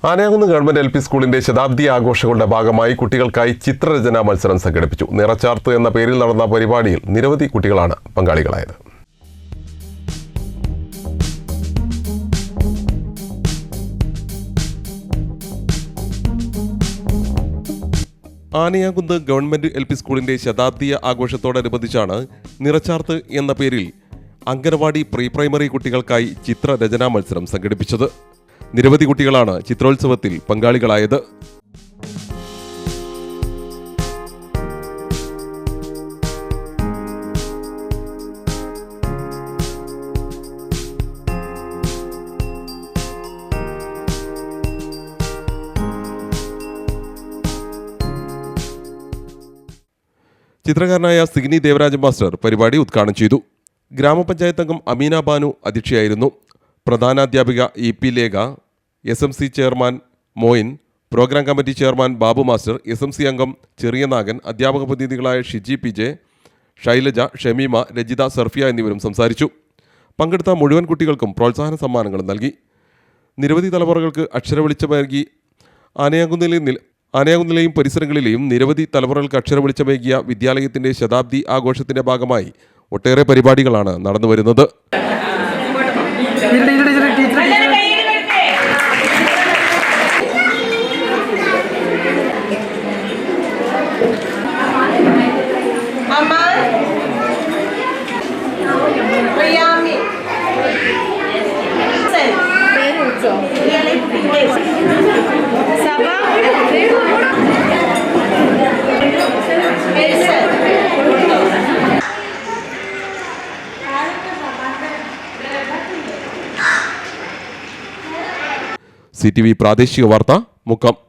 ആനയാകുന്ന് government L P സ്കൂളിന്റെ ശതാബ്ദി ആഘോഷങ്ങളുടെ ഭാഗമായി കുട്ടികൾക്കായി ചിത്രരചനാ മത്സരം സംഘടിപ്പിച്ചു. നിറച്ചാർത്ത് എന്ന പേരിൽ നടന്ന പരിപാടിയിൽ നിരവധി കുട്ടികളാണ് പങ്കാളികളായത്. ആനയാകുന്ന് ഗവൺമെന്റ് എൽ പി സ്കൂളിന്റെ ശതാബ്ദി ആഘോഷത്തോടനുബന്ധിച്ചാണ് നിറച്ചാർത്ത് എന്ന പേരിൽ അംഗനവാടി പ്രീ പ്രൈമറി കുട്ടികൾക്കായി ചിത്രരചനാ മത്സരം സംഘടിപ്പിച്ചത്. നിരവധി കുട്ടികളാണ് ചിത്രോത്സവത്തിൽ പങ്കാളികളായത്. ചിത്രകാരനായ സിഗ്നി ദേവരാജ മാസ്റ്റർ പരിപാടി ഉദ്ഘാടനം ചെയ്തു. ഗ്രാമപഞ്ചായത്ത് അംഗം അമീന ബാനു അധ്യക്ഷയായിരുന്നു. പ്രധാനാധ്യാപിക EP Lekha, SMC chairman Moin, programme committee chairman Babu master, SMC അംഗം ചെറിയ നാഗൻ, അധ്യാപക പ്രതിനിധികളായ ഷിജി PJ, ഷൈലജ, ഷമീമ, രജിത, സർഫിയ എന്നിവരും സംസാരിച്ചു. പങ്കെടുത്ത മുഴുവൻ കുട്ടികൾക്കും പ്രോത്സാഹന സമ്മാനങ്ങളും നൽകി. നിരവധി തലമുറകൾക്ക് അക്ഷരവെളിച്ചമേകി ആനയാകുന്നിലെയും പരിസരങ്ങളിലെയും നിരവധി തലമുറകൾക്ക് അക്ഷരവെളിച്ചമേകിയ വിദ്യാലയത്തിന്റെ ശതാബ്ദി ആഘോഷത്തിന്റെ ഭാഗമായി ഒട്ടേറെ പരിപാടികളാണ് നടന്നുവരുന്നത്. CTV പ്രാദേശിക വാർത്ത, മുക്കം.